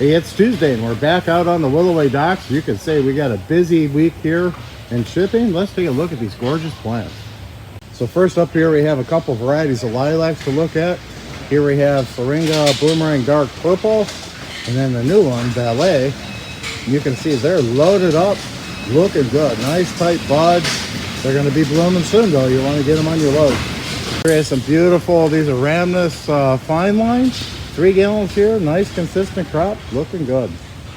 Hey, it's Tuesday and we're back out on the Willoway docks. You could say we got a busy week here in shipping. Let's take a look at these gorgeous plants. So first up here we have a couple varieties of lilacs to look at. Here we have Syringa Boomerang Dark Purple, and then the new one, Ballet. You can see they're loaded up, looking good. Nice tight buds. They're going to be blooming soon though. You want to get them on your load. Here is some beautiful, these are Ramnus fine lines. 3 gallons here, nice consistent crop, looking good.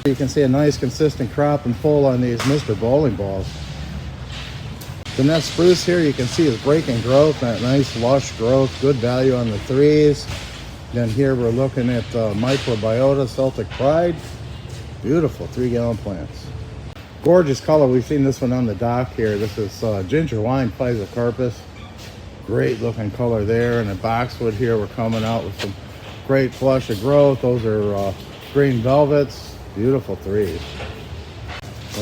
You can see a nice consistent crop and full on these Mr. Bowling balls. The next spruce here you can see is breaking growth, that nice lush growth, good value on the 3s. Then here we're looking at Microbiota Celtic Pride. Beautiful 3-gallon plants. Gorgeous color, we've seen this one on the dock here. This is Ginger Wine Physocarpus. Great looking color there. And in boxwood here we're coming out with some great flush of growth. Those are green velvets, beautiful 3s.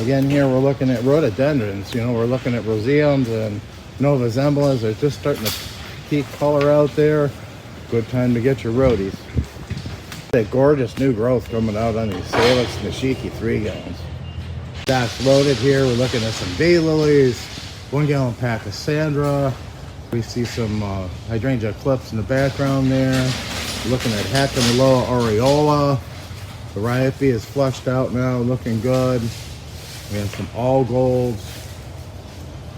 Again, here we're looking at rhododendrons. You know, we're looking at roseums and Nova Zemblans. They're just starting to peak color out there. Good time to get your rhodies. That gorgeous new growth coming out on these Salix Nishiki 3 gallons. That's loaded here. We're looking at some daylilies, 1 gallon pack of Sandra. We see some hydrangea clips in the background there. Looking at Hackamaloa Aureola. The Riope is flushed out now, looking good. We have some all golds.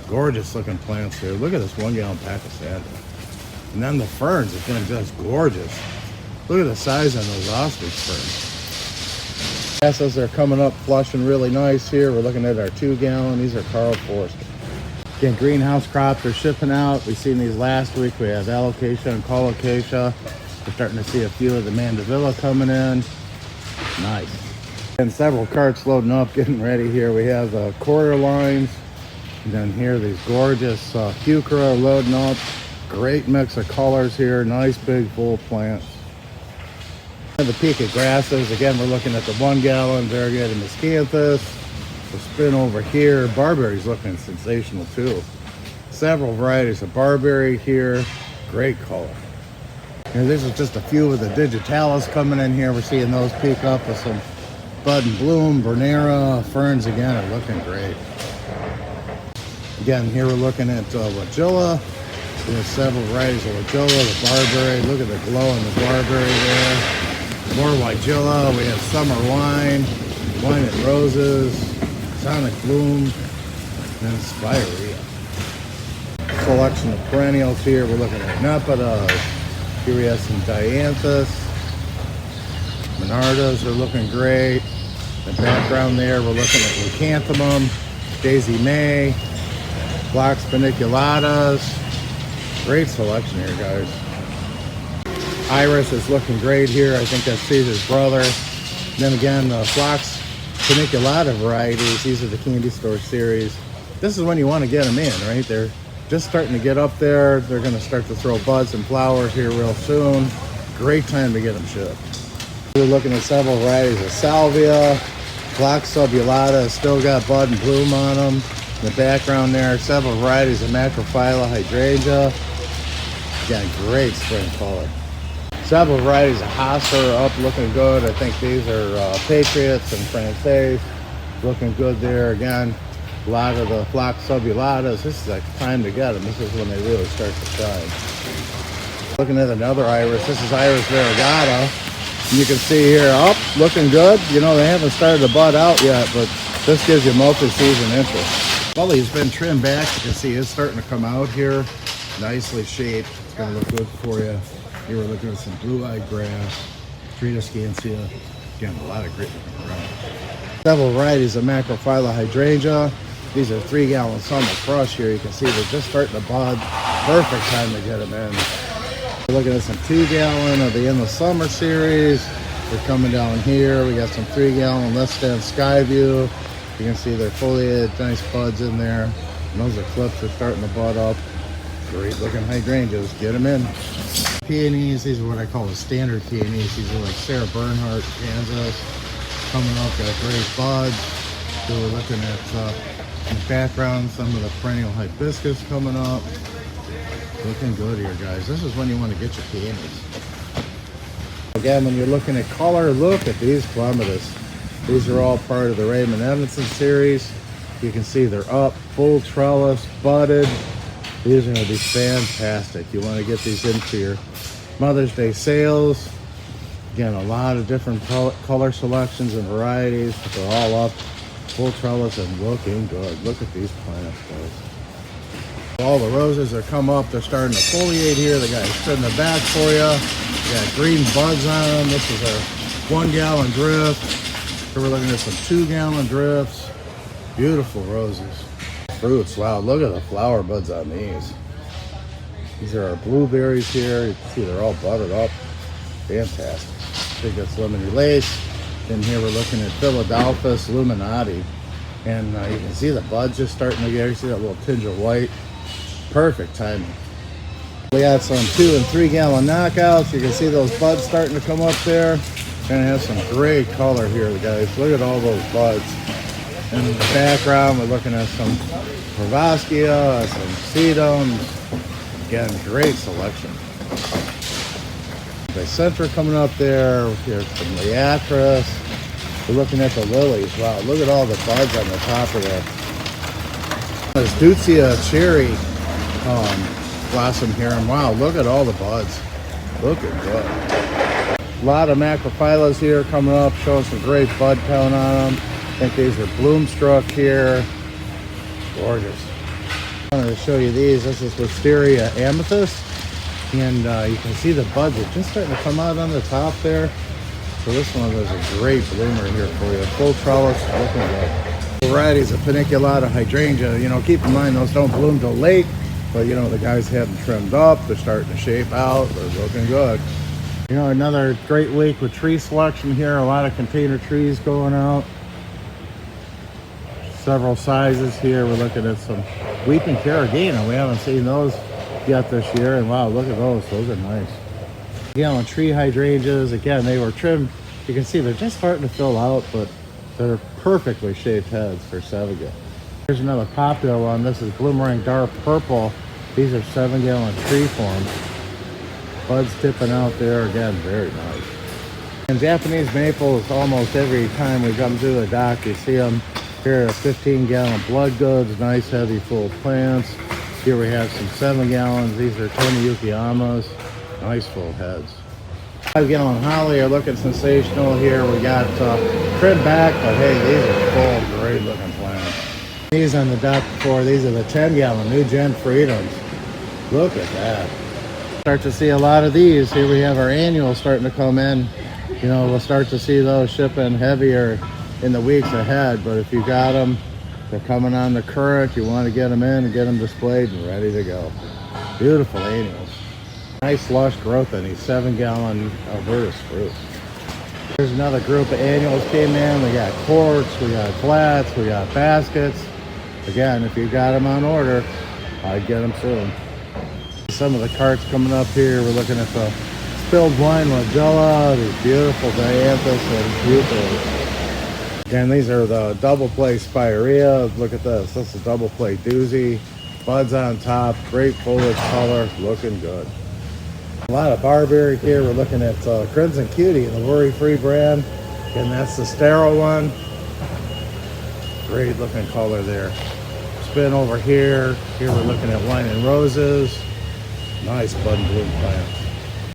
Gorgeous looking plants here. Look at this 1 gallon pack of Sandra. And then the ferns have been just gorgeous. Look at the size on those ostrich ferns. Grasses are coming up flushing really nice here. We're looking at our 2 gallon. These are Carl Forster. Again, greenhouse crops are shipping out. We've seen these last week. We have alocasia and colocasia. We're starting to see a few of the mandevilla coming in. Nice. And several carts loading up, getting ready here. We have the quarter lines. And then here, these gorgeous Fuchsia loading up. Great mix of colors here. Nice big full plants. And the Pica grasses. Again, we're looking at the 1 gallon variegated miscanthus. The spin over here. Barberry's looking sensational too. Several varieties of barberry here. Great color. And this is just a few of the digitalis coming in here. We're seeing those peak up with some bud and bloom. Bernera ferns again are looking great. Again, here we're looking at Wachilla. We have several varieties of Wachilla, the barberry. Look at the glow in the barberry there. More Wachilla. We have summer wine, wine and roses, sonic bloom, and spirea. Selection of perennials here. We're looking at Nepidas. Here we have some dianthus. Monardas are looking great. In the background there, we're looking at leucanthemum, Daisy May, Phlox paniculatas. Great selection here, guys. Iris is looking great here. I think that's Caesar's brother. And then again, the Phlox paniculata varieties. These are the candy store series. This is when you want to get them in, right? They're just starting to get up there. They're going to start to throw buds and flowers here real soon. Great time to get them shipped. We're looking at several varieties of salvia. Phlox subulata still got bud and bloom on them. In the background there, several varieties of Macrophylla hydrangea. Again, great spring color. Several varieties of hosta are up, looking good. I think these are Patriots and Francaise. Looking good there. Again, a lot of the Phlox subulatas. This is the time to get them. This is when they really start to shine. Looking at another iris. This is Iris variegata. You can see here, looking good. You know, they haven't started to bud out yet, but this gives you multi-season interest. Well, he's been trimmed back. You can see it's starting to come out here. Nicely shaped. It's going to look good for you. Here we're looking at some blue-eyed grass, Tridoscantia. Again, a lot of great looking around. Several varieties of Macrophylla hydrangea. These are 3 gallon summer crush here. You can see they're just starting to bud. Perfect time to get them in. We're looking at some 2 gallon of the In the Summer series. They're coming down here. We got some 3 gallon Let's Stand Skyview. You can see they're foliage, nice buds in there. And those are clips that are starting to bud up. Great looking hydrangeas. Get them in. Peonies. These are what I call the standard peonies. These are like Sarah Bernhardt, Kansas. Coming up, got great buds. So we're looking at in the background, some of the perennial hibiscus coming up. Looking good here, guys. This is when you want to get your peonies. Again, when you're looking at color, look at these clematis. These are all part of the Raymond Evanson series. You can see they're up, full trellis, budded. These are going to be fantastic. You want to get these into your Mother's Day sales. Again, a lot of different color selections and varieties, but they're all up, full trellis and looking good. Look at these plants, guys. All the roses that come up, they're starting to foliate here. They got spreading their back for you. They got green buds on them. This is our 1 gallon drift. Here we're looking at some 2 gallon drifts. Beautiful roses. Fruits, wow, look at the flower buds on these. These are our blueberries here. You can see they're all budded up. Fantastic. I think that's lemony lace. Then here we're looking at Philadelphus Illuminati. And you can see the buds just starting to get, you see that little tinge of white. Perfect timing. We got some 2 and 3 gallon knockouts. You can see those buds starting to come up there. Gonna have some great color here, guys. Look at all those buds. In the background, we're looking at some Provoskia, some sedums. Again, great selection. The center coming up there. Here's some Liatris. We're looking at the lilies. Wow, look at all the buds on the top of that. This Deutzia cherry blossom here, and wow, look at all the buds. Looking good. A lot of macrophyllus here coming up, showing some great bud count on them. I think these are bloomstruck here. Gorgeous. I wanted to show you these. This is Wisteria amethyst. And you can see the buds are just starting to come out on the top there. So this one is a great bloomer here for you. Full trellis, looking good. Varieties of paniculata hydrangea. You know, keep in mind those don't bloom till late. But you know, the guys have them trimmed up. They're starting to shape out. They're looking good. You know, another great week with tree selection here. A lot of container trees going out. Several sizes here. We're looking at some weeping carrageenan. We haven't seen those yet this year, and wow, look at those are nice. Gallon tree hydrangeas, again, they were trimmed. You can see they're just starting to fill out, but they're perfectly shaped heads for 7 gallon. Here's another popular one. This is Bloomerang Dark Purple. These are 7 gallon tree forms. Buds tipping out there, again, very nice. And Japanese maples, almost every time we come to the dock, you see them. Here are 15 gallon blood goods, nice heavy full plants. Here we have some 7 gallons. These are Tony Yukiyamas. Nice full heads. 5 gallon holly are looking sensational here. We got trimmed back, but hey, these are full, great looking plants. These on the dock before, these are the 10 gallon New Gen Freedoms. Look at that. Start to see a lot of these. Here we have our annuals starting to come in. You know, we'll start to see those shipping heavier in the weeks ahead, but if you got them, they're coming on the current. You want to get them in and get them displayed and ready to go. Beautiful annuals. Nice lush growth in these 7 gallon Albertus fruits. There's another group of annuals came in. We got quarts, we got flats, we got baskets. Again, if you got them on order, I'd get them soon. Some of the carts coming up here. We're looking at the spilled wine Magella, these beautiful dianthus and butyrus. Again, these are the double play spirea. Look at this. This is double play doozy. Buds on top. Great foliage color. Looking good. A lot of barberry here. We're looking at Crimson Cutie, the worry-free brand. And that's the sterile one. Great looking color there. Spin over here. Here we're looking at wine and roses. Nice bud and bloom plants.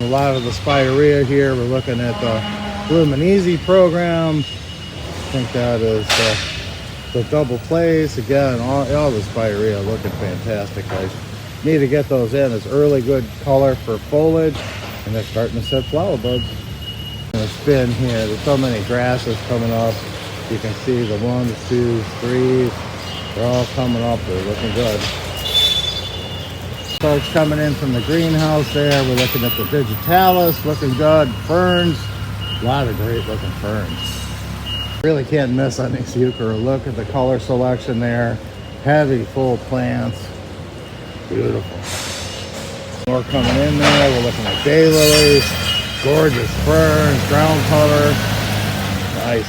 A lot of the spirea here. We're looking at the Bloom and Easy program. I think that is the double plays. Again, all the spirea looking fantastic, guys. Need to get those in. It's early good color for foliage, and they're starting to set flower buds. And it's been here. There's so many grasses coming up. You can see the 1, 2, 3. They're all coming up. They're looking good. Folks coming in from the greenhouse there. We're looking at the digitalis, looking good. Ferns, a lot of great looking ferns. Really can't miss on these euchre. Look at the color selection there. Heavy, full plants. Beautiful. More coming in there. We're looking at daylilies. Gorgeous ferns, ground color. Nice.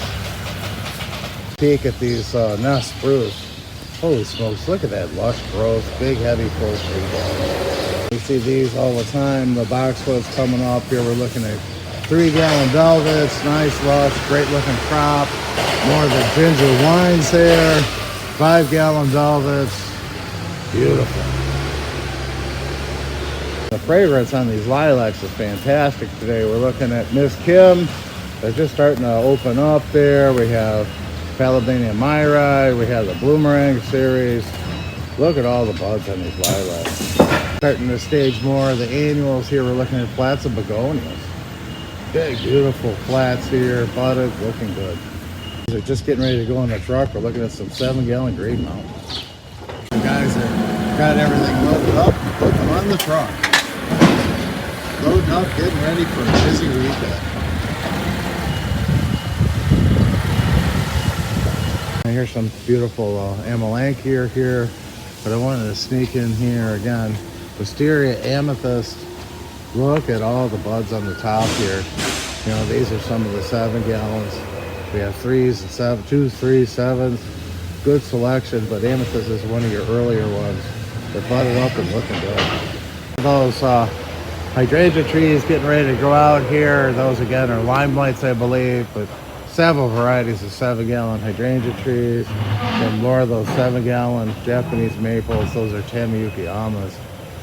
Peek at these nest spruce. Holy smokes, look at that lush growth. Big, heavy, full tree. We see these all the time. The boxwoods coming up here. We're looking at 3-gallon velvets, nice lush, great looking crop. More of the ginger wines there. 5-gallon velvets, beautiful. The fragrance on these lilacs is fantastic today. We're looking at Miss Kim. They're just starting to open up there. We have Palladina Myri. We have the Bloomerang series. Look at all the buds on these lilacs. Starting to stage more of the annuals here. We're looking at flats of begonias. Big, beautiful flats here, budded, looking good. These are just getting ready to go in the truck. We're looking at some 7-gallon Green Mountains. The guys have got everything loaded up and put them on the truck. Loading up, getting ready for a busy weekend. Here's some beautiful Amelanchier here, but I wanted to sneak in here again. Wisteria Amethyst. Look at all the buds on the top here. You know, these are some of the 7-gallons. We have 3s and 7, 2s, 3s, 7s. Good selection, but Amethyst is one of your earlier ones. They're budded up and looking good. Those hydrangea trees getting ready to go out here. Those again are limelights, I believe, but several varieties of 7-gallon hydrangea trees. And more of those 7-gallon Japanese maples. Those are Tamiyuki-amas.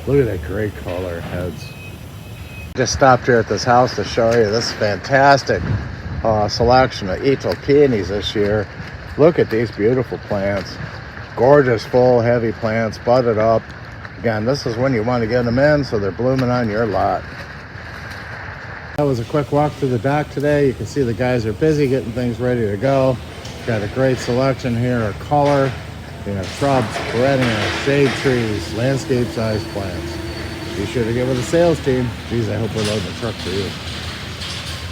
Look at that great color heads. Just stopped here at this house to show you this fantastic selection of Ito peonies this year. Look at these beautiful plants. Gorgeous, full, heavy plants, budded up. Again, this is when you want to get them in so they're blooming on your lot. That was a quick walk through the dock today. You can see the guys are busy getting things ready to go. Got a great selection here of color. You know, shrubs, perennials, shade trees, landscape-sized plants. Be sure to get with the sales team. Geez, I hope we're loading the truck for you.